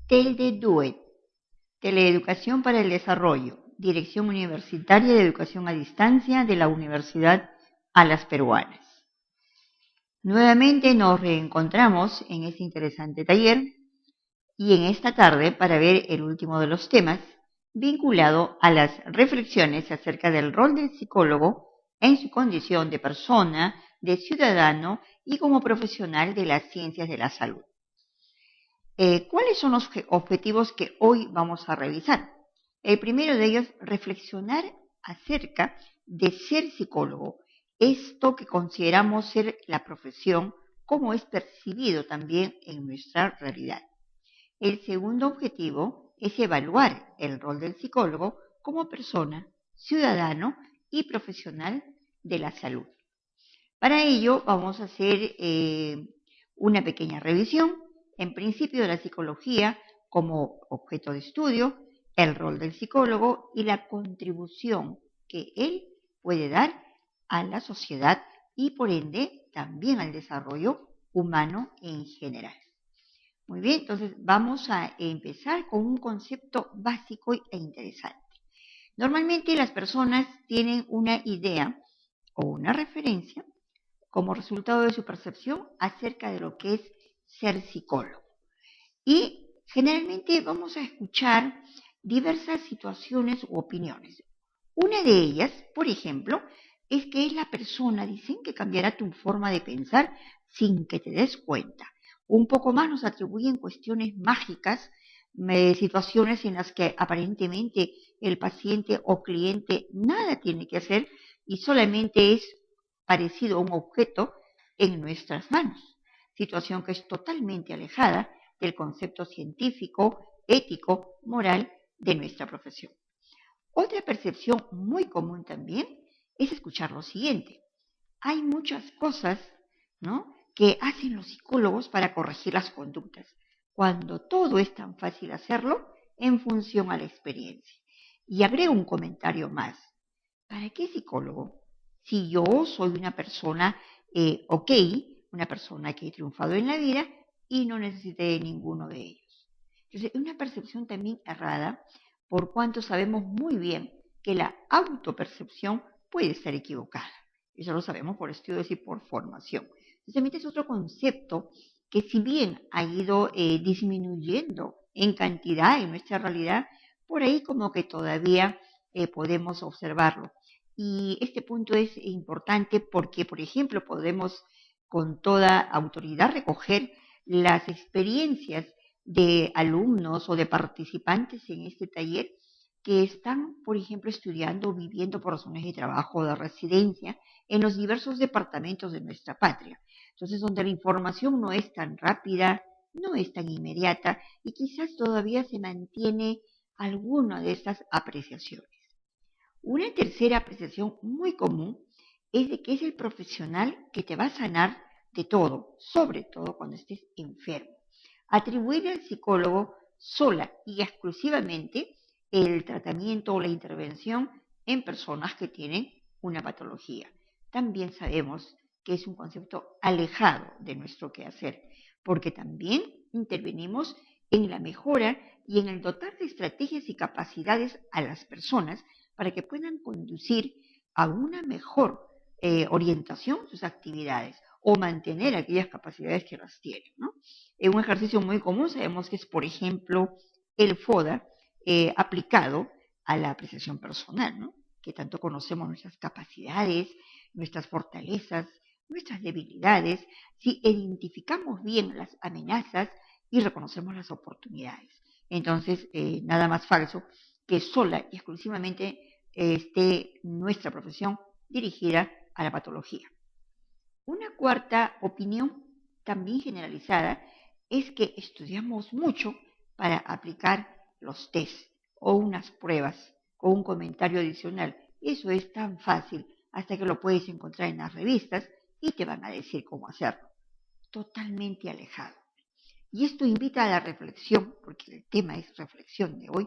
TELDE-DUET, Teleeducación para el Desarrollo, Dirección Universitaria de Educación a Distancia de la Universidad Alas Peruanas. Nuevamente nos reencontramos en este interesante taller y en esta tarde para ver el último de los temas vinculado a las reflexiones acerca del rol del psicólogo en su condición de persona, de ciudadano y como profesional de las ciencias de la salud. ¿Cuáles son los objetivos que hoy vamos a revisar? El primero de ellos, reflexionar acerca de ser psicólogo, esto que consideramos ser la profesión, cómo es percibido también en nuestra realidad. El segundo objetivo es evaluar el rol del psicólogo como persona, ciudadano y profesional de la salud. Para ello vamos a hacer una pequeña revisión. En principio de la psicología como objeto de estudio, el rol del psicólogo y la contribución que él puede dar a la sociedad y por ende también al desarrollo humano en general. Muy bien, entonces vamos a empezar con un concepto básico e interesante. Normalmente las personas tienen una idea o una referencia como resultado de su percepción acerca de lo que es ser psicólogo. Y generalmente vamos a escuchar diversas situaciones u opiniones. Una de ellas, por ejemplo, es que es la persona, dicen, que cambiará tu forma de pensar sin que te des cuenta. Un poco más nos atribuyen cuestiones mágicas, situaciones en las que aparentemente el paciente o cliente nada tiene que hacer y solamente es parecido a un objeto en nuestras manos. Situación que es totalmente alejada del concepto científico, ético, moral de nuestra profesión. Otra percepción muy común también es escuchar lo siguiente. Hay muchas cosas, ¿no?, que hacen los psicólogos para corregir las conductas, cuando todo es tan fácil hacerlo en función a la experiencia. Y agrego un comentario más. ¿Para qué psicólogo? Si yo soy una persona una persona que he triunfado en la vida y no necesité de ninguno de ellos. Entonces, es una percepción también errada, por cuanto sabemos muy bien que la autopercepción puede ser equivocada. Eso lo sabemos por estudios y por formación. Entonces, es otro concepto que si bien ha ido disminuyendo en cantidad en nuestra realidad, por ahí como que todavía podemos observarlo. Y este punto es importante porque, por ejemplo, podemos con toda autoridad recoger las experiencias de alumnos o de participantes en este taller que están, por ejemplo, estudiando o viviendo por razones de trabajo o de residencia en los diversos departamentos de nuestra patria. Entonces, donde la información no es tan rápida, no es tan inmediata y quizás todavía se mantiene alguna de estas apreciaciones. Una tercera apreciación muy común es de que es el profesional que te va a sanar de todo, sobre todo cuando estés enfermo. Atribuir al psicólogo sola y exclusivamente el tratamiento o la intervención en personas que tienen una patología. También sabemos que es un concepto alejado de nuestro quehacer, porque también intervenimos en la mejora y en el dotar de estrategias y capacidades a las personas para que puedan conducir a una mejor orientación sus actividades o mantener aquellas capacidades que las tienen, ¿no? En un ejercicio muy común sabemos que es, por ejemplo, el FODA aplicado a la apreciación personal, ¿no?, que tanto conocemos nuestras capacidades, nuestras fortalezas, nuestras debilidades, si identificamos bien las amenazas y reconocemos las oportunidades. Entonces, nada más falso que sola y exclusivamente esté nuestra profesión dirigida a la patología. Una cuarta opinión, también generalizada, es que estudiamos mucho para aplicar los test o unas pruebas o un comentario adicional. Eso es tan fácil hasta que lo puedes encontrar en las revistas y te van a decir cómo hacerlo. Totalmente alejado. Y esto invita a la reflexión, porque el tema es reflexión de hoy,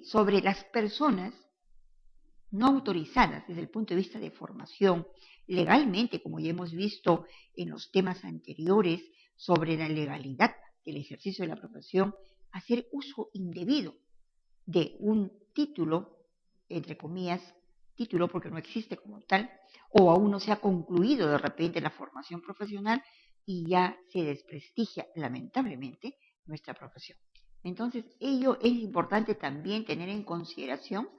sobre las personas no autorizadas desde el punto de vista de formación, legalmente, como ya hemos visto en los temas anteriores, sobre la legalidad del ejercicio de la profesión hacer uso indebido de un título, entre comillas, título porque no existe como tal, o aún no se ha concluido de repente la formación profesional y ya se desprestigia lamentablemente nuestra profesión. Entonces, ello es importante también tener en consideración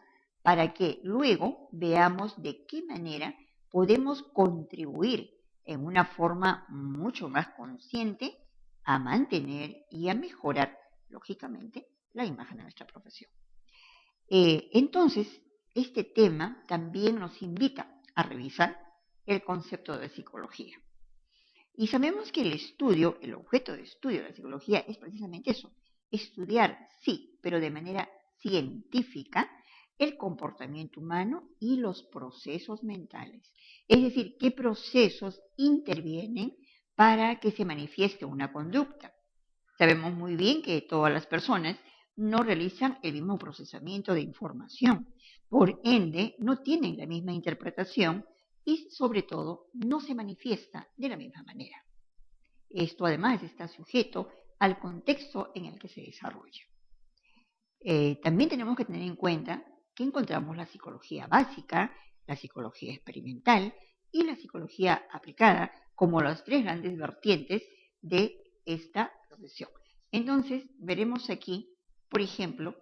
para que luego veamos de qué manera podemos contribuir en una forma mucho más consciente a mantener y a mejorar, lógicamente, la imagen de nuestra profesión. Entonces, este tema también nos invita a revisar el concepto de psicología. Y sabemos que el objeto de estudio de la psicología es precisamente eso, estudiar, sí, pero de manera científica, el comportamiento humano y los procesos mentales. Es decir, qué procesos intervienen para que se manifieste una conducta. Sabemos muy bien que todas las personas no realizan el mismo procesamiento de información, por ende no tienen la misma interpretación y sobre todo no se manifiesta de la misma manera. Esto además está sujeto al contexto en el que se desarrolla. También tenemos que tener en cuenta que encontramos la psicología básica, la psicología experimental y la psicología aplicada como las tres grandes vertientes de esta profesión. Entonces, veremos aquí, por ejemplo,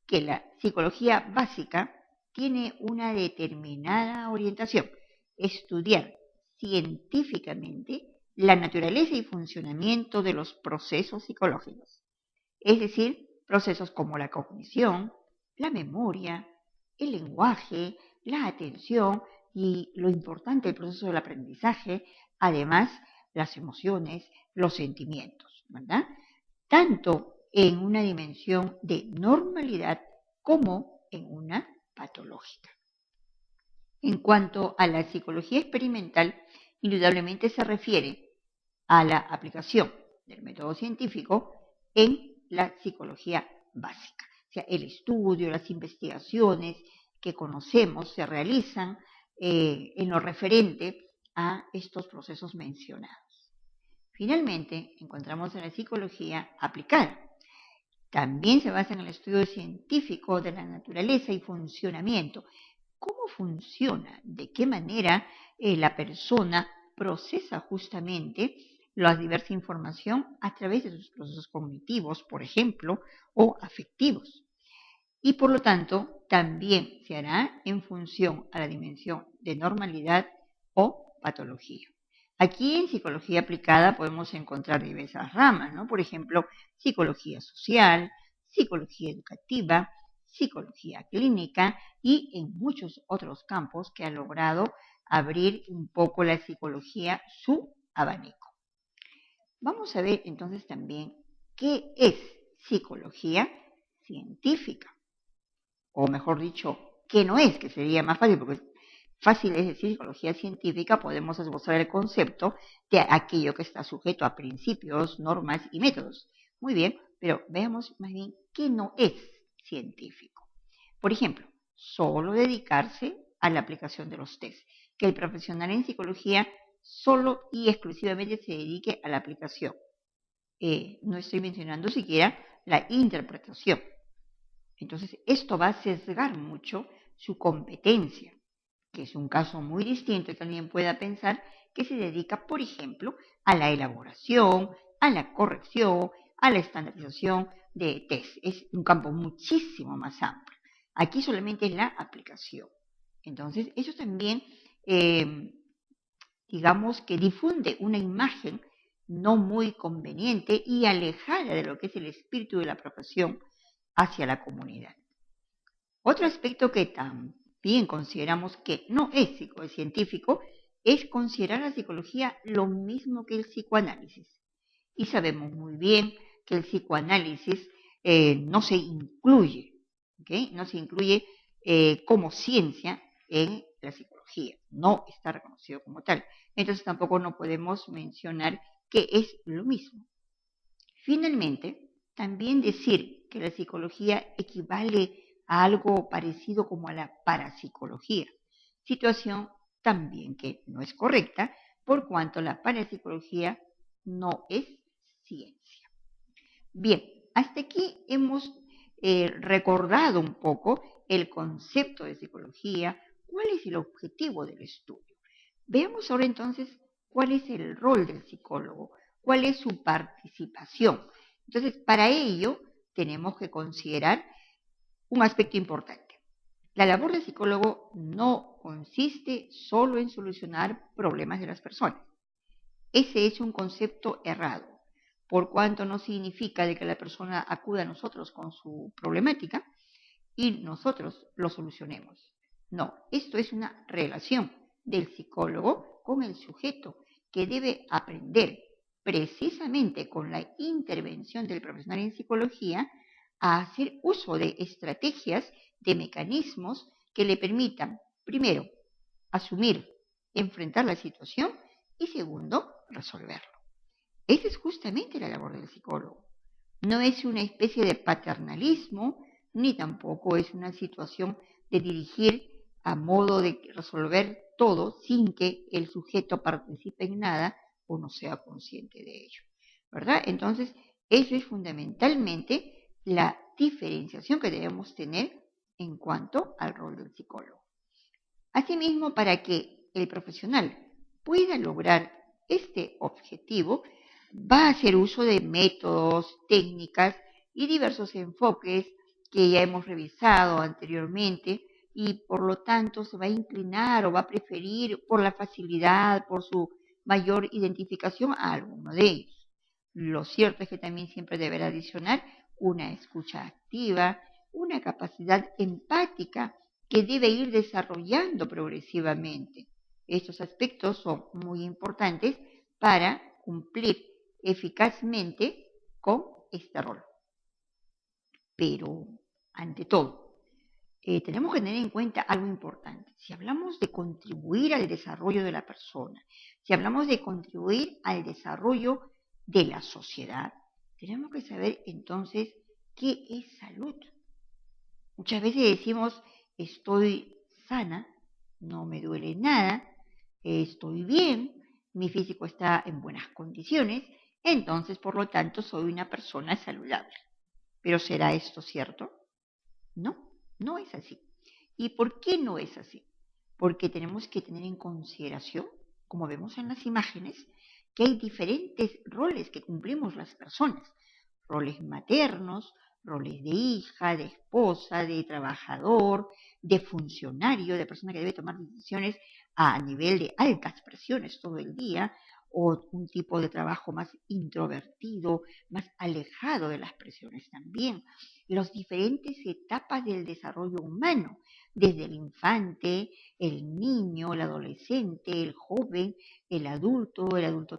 que la psicología básica tiene una determinada orientación, estudiar científicamente la naturaleza y funcionamiento de los procesos psicológicos, es decir, procesos como la cognición, la memoria, el lenguaje, la atención y lo importante del proceso del aprendizaje, además las emociones, los sentimientos, ¿verdad? Tanto en una dimensión de normalidad como en una patológica. En cuanto a la psicología experimental, indudablemente se refiere a la aplicación del método científico en la psicología básica. O sea, el estudio, las investigaciones que conocemos se realizan en lo referente a estos procesos mencionados. Finalmente, encontramos en la psicología aplicada. También se basa en el estudio científico de la naturaleza y funcionamiento. ¿Cómo funciona? ¿De qué manera la persona procesa justamente la diversa información a través de sus procesos cognitivos, por ejemplo, o afectivos? Y por lo tanto, también se hará en función a la dimensión de normalidad o patología. Aquí en psicología aplicada podemos encontrar diversas ramas, ¿no? Por ejemplo, psicología social, psicología educativa, psicología clínica y en muchos otros campos que ha logrado abrir un poco la psicología su abanico. Vamos a ver entonces también qué es psicología científica, o mejor dicho, qué no es, que sería más fácil, porque fácil es decir psicología científica, podemos esbozar el concepto de aquello que está sujeto a principios, normas y métodos. Muy bien, pero veamos más bien qué no es científico. Por ejemplo, solo dedicarse a la aplicación de los test, que el profesional en psicología solo y exclusivamente se dedique a la aplicación. No estoy mencionando siquiera la interpretación. Entonces, esto va a sesgar mucho su competencia, que es un caso muy distinto que alguien pueda pensar que se dedica, por ejemplo, a la elaboración, a la corrección, a la estandarización de test. Es un campo muchísimo más amplio. Aquí solamente es la aplicación. Entonces, eso también, digamos que difunde una imagen no muy conveniente y alejada de lo que es el espíritu de la profesión hacia la comunidad. Otro aspecto que también consideramos que no es psicocientífico es considerar la psicología lo mismo que el psicoanálisis. Y sabemos muy bien que el psicoanálisis no se incluye, ¿okay? No se incluye como ciencia en la psicología, no está reconocido como tal. Entonces tampoco no podemos mencionar que es lo mismo. Finalmente, también decir que la psicología equivale a algo parecido como a la parapsicología, situación también que no es correcta por cuanto la parapsicología no es ciencia. Bien, hasta aquí hemos recordado un poco el concepto de psicología, cuál es el objetivo del estudio. Veamos ahora entonces cuál es el rol del psicólogo, cuál es su participación. Entonces, para ello tenemos que considerar un aspecto importante. La labor del psicólogo no consiste solo en solucionar problemas de las personas. Ese es un concepto errado, por cuanto no significa de que la persona acuda a nosotros con su problemática y nosotros lo solucionemos. No, esto es una relación del psicólogo con el sujeto que debe aprender precisamente con la intervención del profesional en psicología a hacer uso de estrategias, de mecanismos que le permitan, primero, asumir, enfrentar la situación y segundo, resolverlo. Esa es justamente la labor del psicólogo. No es una especie de paternalismo, ni tampoco es una situación de dirigir a modo de resolver todo sin que el sujeto participe en nada o no sea consciente de ello, ¿verdad? Entonces, eso es fundamentalmente la diferenciación que debemos tener en cuanto al rol del psicólogo. Asimismo, para que el profesional pueda lograr este objetivo, va a hacer uso de métodos, técnicas y diversos enfoques que ya hemos revisado anteriormente y por lo tanto se va a inclinar o va a preferir por la facilidad, por su mayor identificación a alguno de ellos. Lo cierto es que también siempre deberá adicionar una escucha activa, una capacidad empática que debe ir desarrollando progresivamente. Estos aspectos son muy importantes para cumplir eficazmente con este rol. Pero, ante todo, tenemos que tener en cuenta algo importante. Si hablamos de contribuir al desarrollo de la persona, si hablamos de contribuir al desarrollo de la sociedad, tenemos que saber entonces qué es salud. Muchas veces decimos, estoy sana, no me duele nada, estoy bien, mi físico está en buenas condiciones, entonces por lo tanto soy una persona saludable. ¿Pero será esto cierto? No, no es así. ¿Y por qué no es así? Porque tenemos que tener en consideración, como vemos en las imágenes, que hay diferentes roles que cumplimos las personas. Roles maternos, roles de hija, de esposa, de trabajador, de funcionario, de persona que debe tomar decisiones a nivel de altas presiones todo el día, o un tipo de trabajo más introvertido, más alejado de las presiones también. Las diferentes etapas del desarrollo humano, desde el infante, el niño, el adolescente, el joven, el adulto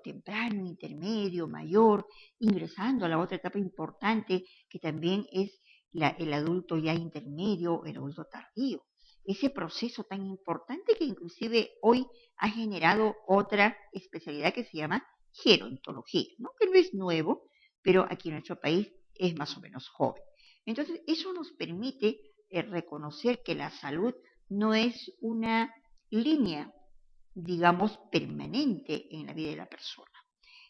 temprano, intermedio, mayor, ingresando a la otra etapa importante que también es el adulto ya intermedio, el adulto tardío. Ese proceso tan importante que inclusive hoy ha generado otra especialidad que se llama gerontología, ¿no? Que no es nuevo, pero aquí en nuestro país es más o menos joven. Entonces, eso nos permite reconocer que la salud no es una línea, digamos, permanente en la vida de la persona.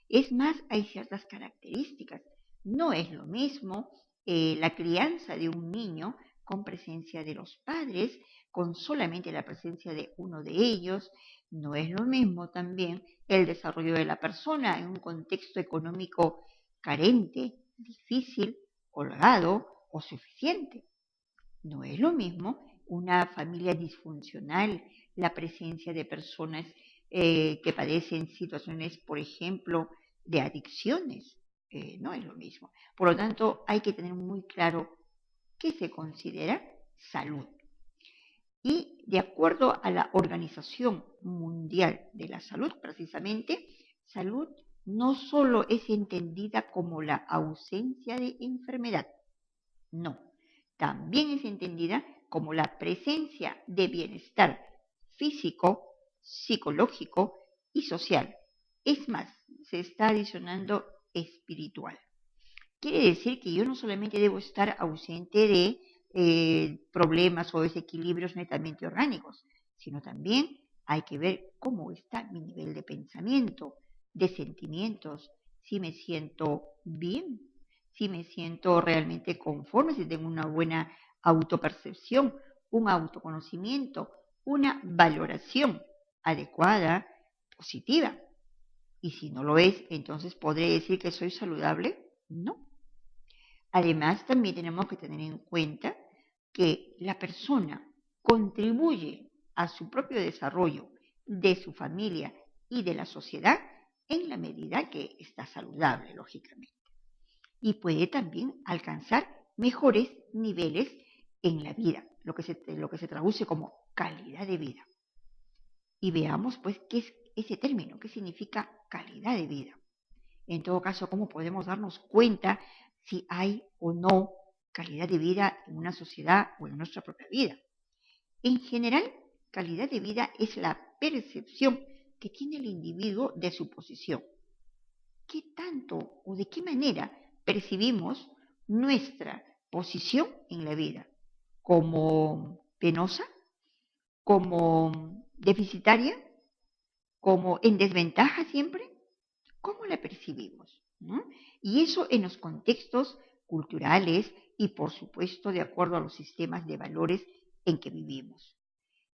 Es más, hay ciertas características. No es lo mismo la crianza de un niño con presencia de los padres, con solamente la presencia de uno de ellos. No es lo mismo también el desarrollo de la persona en un contexto económico carente, difícil, holgado o suficiente. No es lo mismo una familia disfuncional, la presencia de personas que padecen situaciones, por ejemplo, de adicciones. No es lo mismo. Por lo tanto, hay que tener muy claro qué se considera salud. Y de acuerdo a la Organización Mundial de la Salud, precisamente, salud no solo es entendida como la ausencia de enfermedad, no, también es entendida como la presencia de bienestar físico, psicológico y social. Es más, se está adicionando espiritual. Quiere decir que yo no solamente debo estar ausente de problemas o desequilibrios netamente orgánicos, sino también hay que ver cómo está mi nivel de pensamiento, de sentimientos, si me siento bien, si me siento realmente conforme, si tengo una buena autopercepción, un autoconocimiento, una valoración adecuada, positiva. Y si no lo es, entonces ¿podré decir que soy saludable? No. Además, también tenemos que tener en cuenta que la persona contribuye a su propio desarrollo, de su familia y de la sociedad en la medida que está saludable, lógicamente. Y puede también alcanzar mejores niveles en la vida, lo que se traduce como calidad de vida. Y veamos, pues, qué es ese término, qué significa calidad de vida. En todo caso, cómo podemos darnos cuenta si hay o no calidad de vida en una sociedad o en nuestra propia vida. En general, calidad de vida es la percepción que tiene el individuo de su posición. ¿Qué tanto o de qué manera percibimos nuestra posición en la vida? ¿Como penosa? ¿Como deficitaria? ¿Como en desventaja siempre? ¿Cómo la percibimos? ¿No? Y eso en los contextos culturales y, por supuesto, de acuerdo a los sistemas de valores en que vivimos.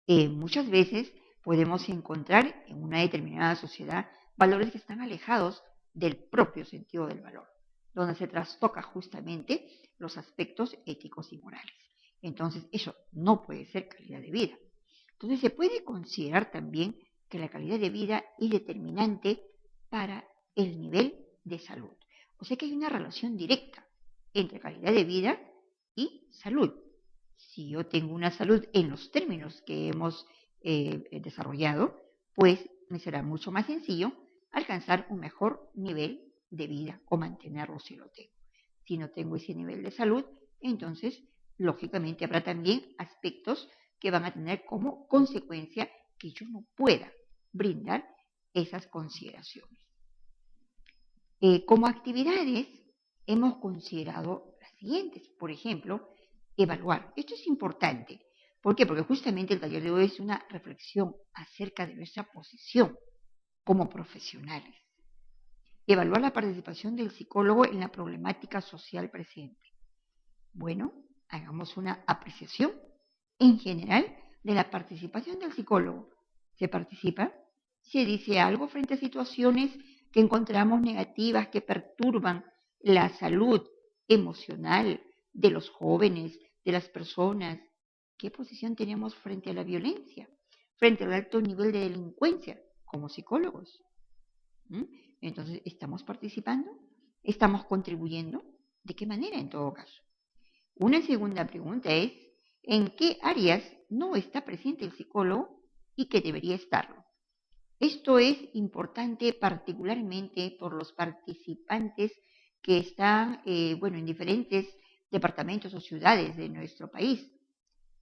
Muchas veces podemos encontrar en una determinada sociedad valores que están alejados del propio sentido del valor, donde se trastoca justamente los aspectos éticos y morales. Entonces, eso no puede ser calidad de vida. Entonces, se puede considerar también que la calidad de vida es determinante para el nivel de salud. O sea que hay una relación directa entre calidad de vida y salud. Si yo tengo una salud en los términos que hemos desarrollado, pues me será mucho más sencillo alcanzar un mejor nivel de vida o mantenerlo si lo tengo. Si no tengo ese nivel de salud, entonces, lógicamente, habrá también aspectos que van a tener como consecuencia que yo no pueda brindar esas consideraciones. Como actividades hemos considerado las siguientes. Por ejemplo, evaluar. Esto es importante. ¿Por qué? Porque justamente el taller de hoy es una reflexión acerca de nuestra posición como profesionales. Evaluar la participación del psicólogo en la problemática social presente. Bueno, hagamos una apreciación en general de la participación del psicólogo. ¿Se participa? ¿Se dice algo frente a situaciones que encontramos negativas, que perturban la salud emocional de los jóvenes, de las personas? ¿Qué posición tenemos frente a la violencia, frente al alto nivel de delincuencia como psicólogos? Entonces, ¿estamos participando? ¿Estamos contribuyendo? ¿De qué manera en todo caso? Una segunda pregunta es, ¿en qué áreas no está presente el psicólogo y que debería estarlo? Esto es importante particularmente por los participantes que están en diferentes departamentos o ciudades de nuestro país,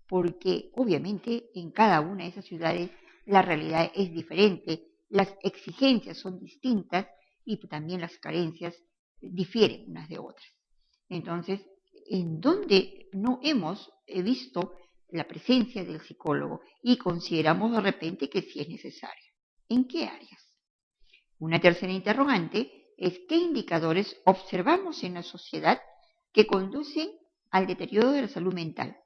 porque obviamente en cada una de esas ciudades la realidad es diferente, las exigencias son distintas y también las carencias difieren unas de otras. Entonces, en donde no hemos visto la presencia del psicólogo y consideramos de repente que sí es necesaria. ¿En qué áreas? Una tercera interrogante es ¿qué indicadores observamos en la sociedad que conducen al deterioro de la salud mental?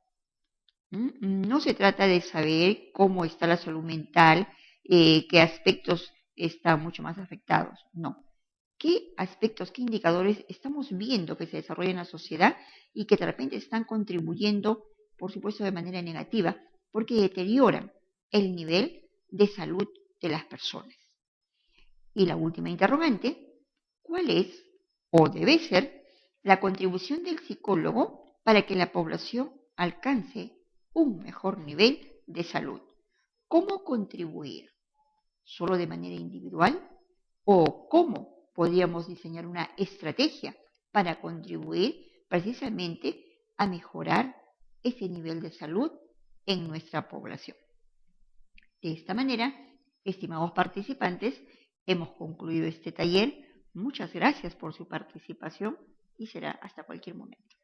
No se trata de saber cómo está la salud mental, qué aspectos están mucho más afectados, no. ¿Qué aspectos, qué indicadores estamos viendo que se desarrollan en la sociedad y que de repente están contribuyendo, por supuesto, de manera negativa, porque deterioran el nivel de salud de las personas? Y la última interrogante, ¿cuál es o debe ser la contribución del psicólogo para que la población alcance un mejor nivel de salud? ¿Cómo contribuir? ¿Solo de manera individual? ¿O cómo podríamos diseñar una estrategia para contribuir precisamente a mejorar ese nivel de salud en nuestra población? De esta manera, estimados participantes, hemos concluido este taller. Muchas gracias por su participación y será hasta cualquier momento.